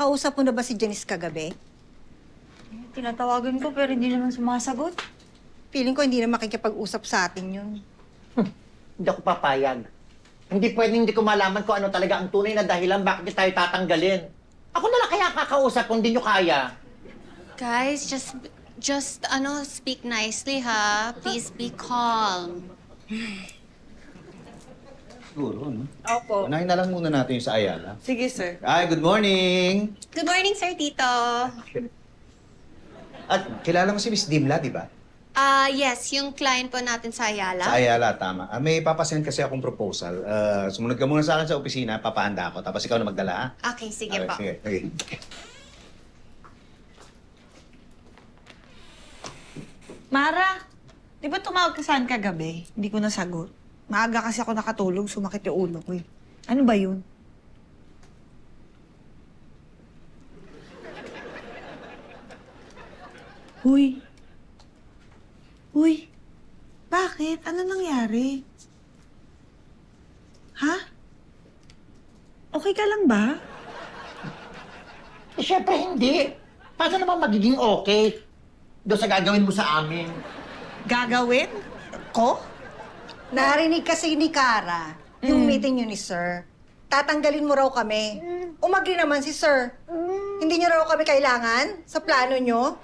Nakausap mo na ba si Janice kagabi? Tinatawagan ko pero hindi naman sumasagot. Feeling ko hindi na makikipag-usap sa atin yun. Hindi ako papayag. Hindi pwedeng hindi ko malaman kung ano talaga ang tunay na dahilan bakit tayo tatanggalin. Ako na lang kaya kakausap kung hindi nyo kaya. Guys, just speak nicely, ha? Please be calm. Siguro, no? Opo. Unahin na lang muna natin yung sa Ayala. Sige, sir. Ay, good morning! Good morning, Sir Tito. At kilala mo si Miss Dimla, di ba? Yes, yung client po natin sa Ayala. Sa Ayala, tama. May papasend kasi akong proposal. Sumunod ka muna sa akin sa opisina, papahanda ako. Tapos ikaw na magdala, ha? Okay, sige Okay, po. sige. Okay. Mara, di ba tumawag ka saan kagabi? Hindi ko nasagot. Maaga kasi ako nakatulog, sumakit yung ulo ko eh. Ano ba yun? Huy. Huy. Bakit? Ano nangyari? Ha? Okay ka lang ba? Eh, syempre hindi. Paano naman magiging okay doon sa gagawin mo sa amin? Gagawin? Ko? Narinig kasi ni Kara yung meeting niyo ni Sir. Tatanggalin mo raw kami. Umagri naman si Sir. Hindi niyo raw kami kailangan sa plano niyo.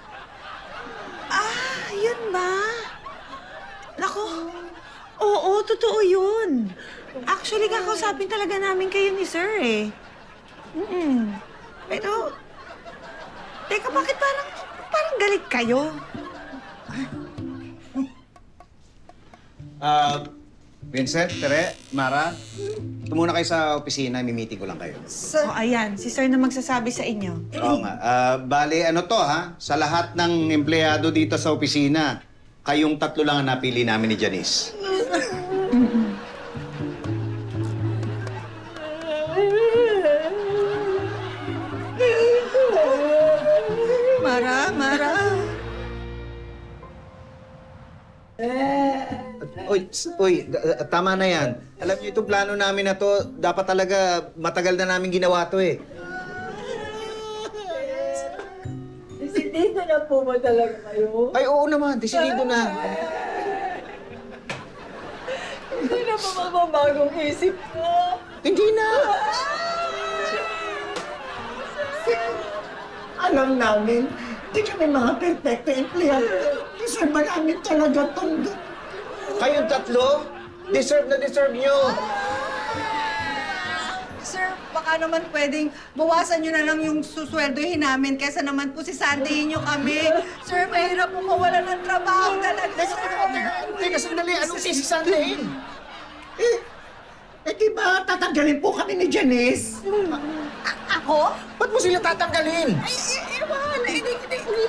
Ah, yun ba? Nako, oo, totoo yun. Actually, kakausapin talaga namin kayo ni Sir eh. Pero, teka, bakit parang galit kayo? Vincent, Tere, Mara, ito muna kayo sa opisina, may-meeting ko lang kayo. Oh, ayan, si Sir na magsasabi sa inyo. Oo nga. Bale, ano to, ha? Sa lahat ng empleyado dito sa opisina, kayong tatlo lang ang napili namin ni Janice. Mara. Tama na yan. Alam niyo, itong plano namin na to, dapat talaga matagal na namin ginawa to eh. Desidido na po ba talaga kayo? Ay, oo naman, desidido na. Hindi na pa magbabagong isip ko. Hindi na. Alam namin, di kami mga perfecto empleyado. Deserve ba namin talaga itong... Kayong tatlo, deserve na deserve nyo. Sir, baka naman pwedeng bawasan niyo na lang yung susweldohin namin kaysa naman po sisandihin niyo kami. Sir, mahirap po mawala ng trabaho talaga, sir. Teka, sandali, anong sisisandihin? Di ba tatanggalin po kami ni Janice? Ako? Ba't mo sila tatanggalin? Ewan, hindi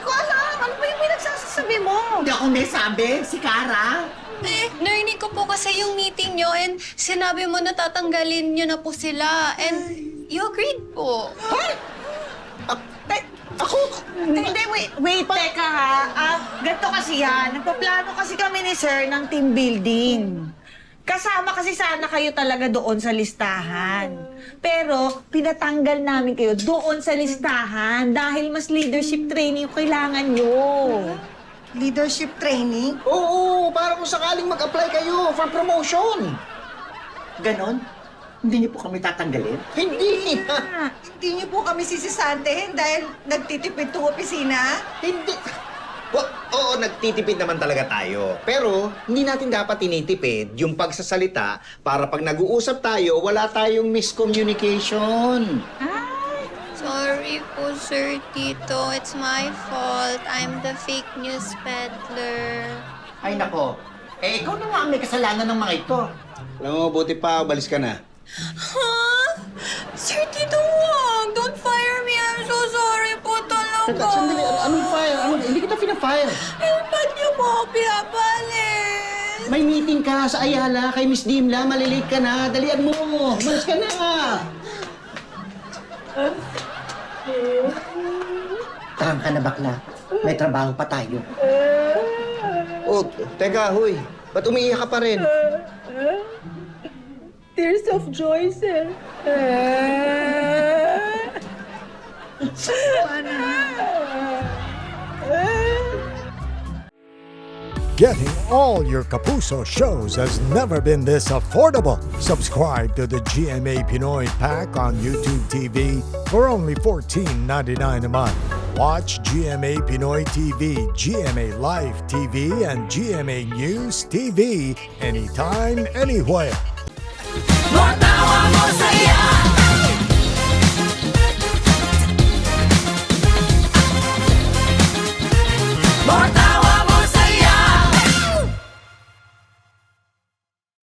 ko alam. Ano ba yung pinagsasabi mo? Hindi ako may sabi, si Kara. Narinig ko po kasi yung meeting nyo and sinabi mo na tatanggalin nyo na po sila. And you agreed po. Ako? Hindi, wait, teka ha. Ganito kasi yan. Nagpaplano kasi kami ni Sir ng team building. Kasama kasi sana kayo talaga doon sa listahan. Pero pinatanggal namin kayo doon sa listahan dahil mas leadership training yung kailangan nyo. Leadership training? Oo, para kung sakaling mag-apply kayo for promotion. Ganon? Hindi niyo po kami tatanggalin? Hindi. Hindi niyo po kami sisisantihin dahil nagtitipid tong opisina? Hindi. Oo, nagtitipid naman talaga tayo. Pero hindi natin dapat tinitipid yung pagsasalita para pag nag-uusap tayo, wala tayong miscommunication. Sorry po, Sir Tito. It's my fault. I'm the fake news peddler. Ay nako, ikaw na nga ang may kasalanan ng mga ito. Alam mo, buti pa, balis ka na. Huh? Sir Tito, wag! Don't fire me! I'm so sorry po talaga. Teka, sandali. Anong fire? Hindi kita pina-fire. Ba't niyo po ako pinapalis? May meeting ka sa Ayala kay Miss Dimla. Malilate ka na. Dalian mo. Balis ka na. Tama ka na bakla, may trabaho pa tayo. Oh, teka, huy. Ba't umiiyak ka pa rin? Tears of joy, sir. Getting all your Kapuso shows has never been this affordable. Subscribe to the GMA Pinoy Pack on YouTube TV for only $14.99 a month. Watch GMA Pinoy TV, GMA Live TV, and GMA News TV anytime, anywhere. More tawa mo